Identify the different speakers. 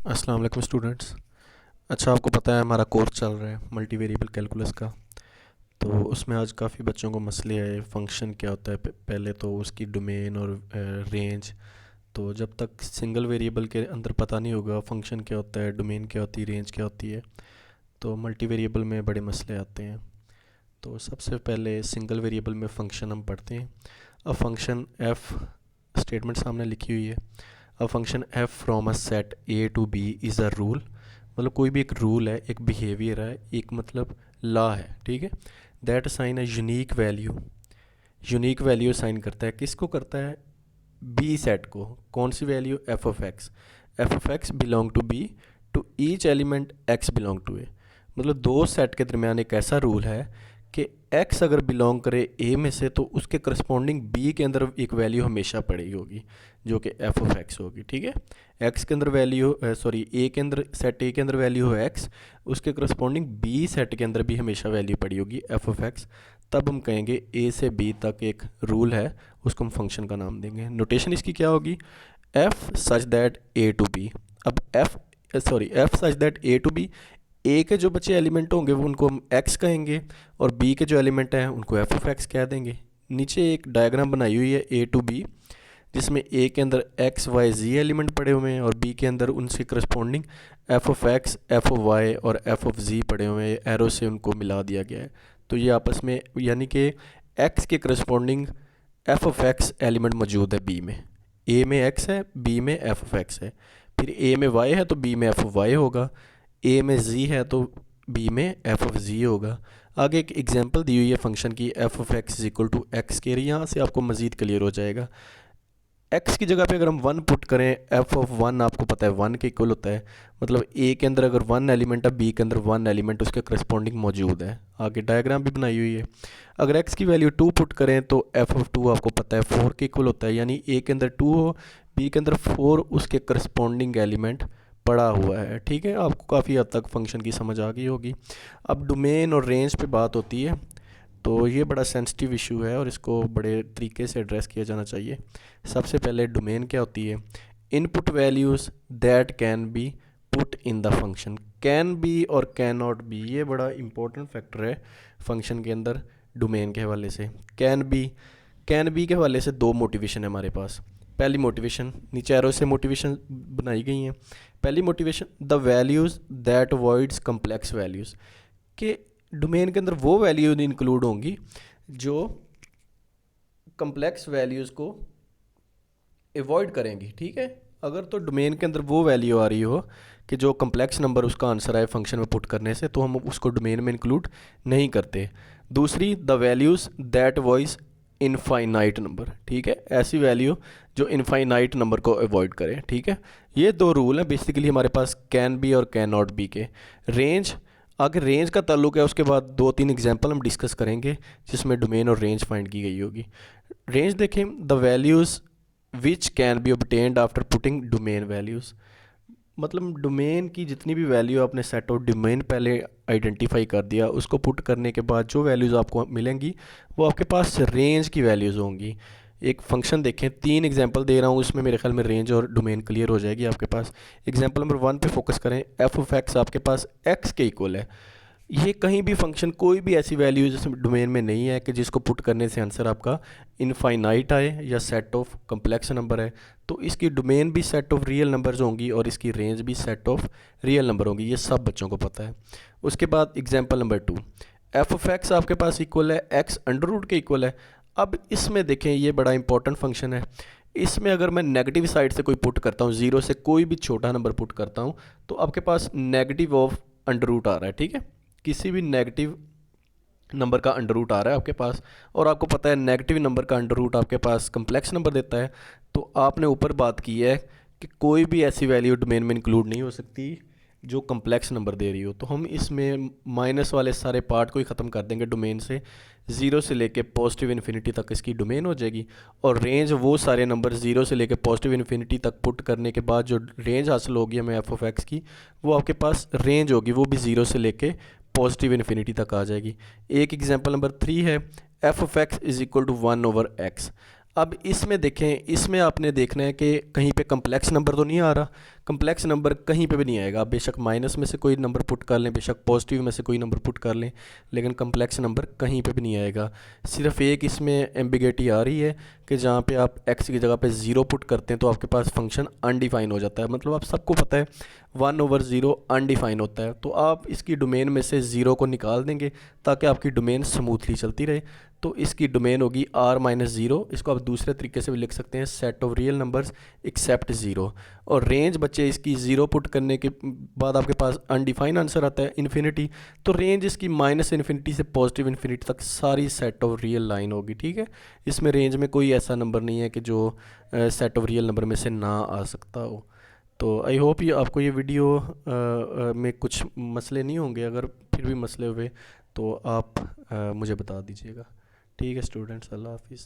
Speaker 1: अस्सलाम वालेकुम स्टूडेंट्स। अच्छा, आपको पता है हमारा कोर्स चल रहा है मल्टी वेरिएबल कैलकुलस का। तो उसमें आज काफ़ी बच्चों को मसले आए। फंक्शन क्या होता है, पहले तो उसकी डोमेन और रेंज। तो जब तक सिंगल वेरिएबल के अंदर पता नहीं होगा फंक्शन क्या होता है, डोमेन क्या होती है, रेंज क्या होती है, तो मल्टी वेरिएबल में बड़े मसले आते हैं। तो सबसे पहले सिंगल वेरिएबल में फ़ंक्शन हम पढ़ते हैं। अ फंक्शन एफ, स्टेटमेंट सामने लिखी हुई है। A function F from a set A to B is a rule. मतलब कोई भी एक रूल है, एक बिहेवियर है, एक मतलब लॉ है, ठीक है। That sign a unique value. Unique value sign करता है, किसको करता है? बी सेट को। कौन सी value? F of X. F of X belong to B, to each element X belong to A. मतलब दो सेट के दरमियान एक ऐसा रूल है कि एक्स अगर बिलोंग करे ए में से तो उसके करस्पॉन्डिंग बी के अंदर एक वैल्यू हमेशा पड़ी होगी जो कि एफ ऑफ एक्स होगी, ठीक है। एक्स के अंदर वैल्यू, सॉरी, ए के अंदर, सेट ए के अंदर वैल्यू हो एक्स, उसके करस्पॉन्डिंग बी सेट के अंदर भी हमेशा वैल्यू पड़ी होगी एफ ऑफ एक्स। तब हम कहेंगे ए से बी तक एक रूल है, उसको हम फंक्शन का नाम देंगे। नोटेशन इसकी क्या होगी? F such that A to B. अब F such that A to B, A के जो बचे एलिमेंट होंगे वो उनको हम एक्स कहेंगे, और बी के जो एलिमेंट हैं उनको एफ ऑफ एक्स कह देंगे। नीचे एक डायग्राम बनाई हुई है ए टू बी, जिसमें ए के अंदर एक्स वाई जी एलिमेंट पड़े हुए हैं और बी के अंदर उनसे corresponding F of X, F of Y और एफ ऑफ जी पड़े हुए हैं। एरो से उनको मिला दिया गया है। तो ये आपस में, यानी कि एक्स के corresponding F of x element मौजूद है बी में। ए में एक्स है, बी में एफ ऑफ एक्स है। फिर ए में वाई है तो बी में एफ ऑफ वाई होगा। ए में जी है तो बी में एफ ऑफ जी होगा। आगे एक एग्जांपल दी हुई है फंक्शन की, F of X is equal to X के। यहाँ से आपको मज़ीद क्लियर हो जाएगा। एक्स की जगह पे अगर हम वन पुट करें, एफ ऑफ वन आपको पता है वन के इक्वल होता है। मतलब ए के अंदर अगर वन एलिमेंट है, बी के अंदर वन एलिमेंट उसके करस्पॉन्डिंग मौजूद है। आगे डायग्राम भी बनाई हुई है। अगर एक्स की वैल्यू टू पुट करें तो एफ ऑफ टू आपको पता है फोर के इक्वल होता है। यानी ए के अंदर टू हो, बी के अंदर फोर, उसके करस्पॉन्डिंग एलिमेंट पड़ा हुआ है, ठीक है। आपको काफ़ी हद तक फंक्शन की समझ आ गई होगी। अब डोमेन और रेंज पे बात होती है, तो ये बड़ा सेंसिटिव इशू है और इसको बड़े तरीके से एड्रेस किया जाना चाहिए। सबसे पहले डोमेन क्या होती है? Input values that can be put in the function. Can be और कैन नॉट बी, ये बड़ा इंपॉर्टेंट फैक्टर है फंक्शन के अंदर डोमेन के हवाले से। कैन बी के हवाले से दो मोटिवेशन है हमारे पास। पहली मोटिवेशन, नीचे एरो से मोटिवेशन बनाई गई हैं। पहली motivation, the values that avoids complex values, कि डोमेन के अंदर वो वैल्यू इंक्लूड होंगी जो कम्प्लेक्स वैल्यूज़ को एवॉइड करेंगी, ठीक है। अगर तो डोमेन के अंदर वो वैल्यू आ रही हो कि जो कम्प्लेक्स नंबर उसका आंसर आए फंक्शन में पुट करने से, तो हम उसको डोमेन में इंक्लूड नहीं करते। दूसरी, the values that voice infinite number, ठीक है। ऐसी वैल्यू जो इनफाइनाइट नंबर को अवॉइड करें, ठीक है। ये दो रूल हैं बेसिकली हमारे पास कैन बी और कैन नॉट बी के। रेंज, आगे रेंज का ताल्लुक है, उसके बाद दो तीन एग्जांपल हम डिस्कस करेंगे जिसमें डोमेन और रेंज फाइंड की गई होगी। रेंज देखें, the values which can be obtained after putting domain values. मतलब डोमेन की जितनी भी वैल्यू आपने सेट ऑफ डोमेन पहले आइडेंटिफाई कर दिया, उसको पुट करने के बाद जो वैल्यूज़ आपको मिलेंगी वो आपके पास रेंज की वैल्यूज़ होंगी। एक फंक्शन देखें, तीन एग्जांपल दे रहा हूँ, उसमें मेरे ख्याल में रेंज और डोमेन क्लियर हो जाएगी आपके पास। एग्जांपल नंबर वन पे फोकस करें। एफ ऑफ एक्स आपके पास एक्स के इक्वल है। ये कहीं भी फंक्शन, कोई भी ऐसी वैल्यू जिसमें डोमेन में नहीं है कि जिसको पुट करने से आंसर आपका इनफाइनाइट आए या सेट ऑफ कम्प्लेक्स नंबर है, तो इसकी डोमेन भी सेट ऑफ रियल नंबर्स होंगी और इसकी रेंज भी सेट ऑफ रियल नंबर होंगी। ये सब बच्चों को पता है। उसके बाद example number two, F of x आपके पास इक्वल है एक्स अंडर रूट के इक्वल है। अब इसमें देखें, ये बड़ा इंपॉर्टेंट फंक्शन है। इसमें अगर मैं नेगेटिव साइड से कोई पुट करता हूँ, जीरो से कोई भी छोटा नंबर पुट करता हूँ, तो आपके पास नेगेटिव ऑफ अंडर रूट आ रहा है, ठीक है। किसी भी नेगेटिव नंबर का अंडर रूट आ रहा है आपके पास, और आपको पता है नेगेटिव नंबर का अंडर रूट आपके पास कम्प्लेक्स नंबर देता है। तो आपने ऊपर बात की है कि कोई भी ऐसी वैल्यू डोमेन में इंक्लूड नहीं हो सकती जो कम्प्लेक्स नंबर दे रही हो। तो हम इसमें माइनस वाले सारे पार्ट को ही ख़त्म कर देंगे डोमेन से। ज़ीरो से लेके पॉजिटिव इन्फिनिटी तक इसकी डोमेन हो जाएगी, और रेंज वो सारे नंबर ज़ीरो से लेके पॉजिटिव इन्फिनिटी तक पुट करने के बाद जो रेंज हासिल होगी हमें एफ ऑफ एक्स की, वो आपके पास रेंज होगी, वो भी ज़ीरो से लेके पॉजिटिव इन्फिनिटी तक आ जाएगी। एक एग्जांपल नंबर थ्री है, F of X is equal to one over X. अब इसमें देखें, इसमें आपने देखना है कि कहीं पे कम्प्लेक्स नंबर तो नहीं आ रहा। कम्प्लेक्स नंबर कहीं पे भी नहीं आएगा। आप बेशक माइनस में से कोई नंबर पुट कर लें, बेशक पॉजिटिव में से कोई नंबर पुट कर लें, लेकिन कम्प्लेक्स नंबर कहीं पे भी नहीं आएगा। सिर्फ एक इसमें एम्बिगेटी आ रही है कि जहाँ पे आप एक्स की जगह पे ज़ीरो पुट करते हैं तो आपके पास फंक्शन अनडिफाइन हो जाता है। मतलब आप सबको पता है 1/0 अनडिफाइन होता है, तो आप इसकी डोमेन में से ज़ीरो को निकाल देंगे ताकि आपकी डोमेन स्मूथली चलती रहे। तो इसकी डोमेन होगी r-0। इसको आप दूसरे तरीके से भी लिख सकते हैं, set of real numbers accept zero. और रेंज बच्चे इसकी ज़ीरो पुट करने के बाद आपके पास अनडिफाइन आंसर आता है इन्फिनिटी। तो रेंज इसकी -इन्फिनिटी से पॉजिटिव इन्फिनिटी तक सारी सेट ऑफ रियल लाइन होगी। ठीक है, इसमें रेंज में कोई ऐसा नंबर नहीं है कि जो सेट ऑफ रियल नंबर में से ना आ सकता हो। तो आई होप ये आपको ये वीडियो में कुछ मसले नहीं होंगे। अगर फिर भी मसले हुए तो आप मुझे बता दीजिएगा। ठीक है स्टूडेंट्स, अल्लाह हाफिज़।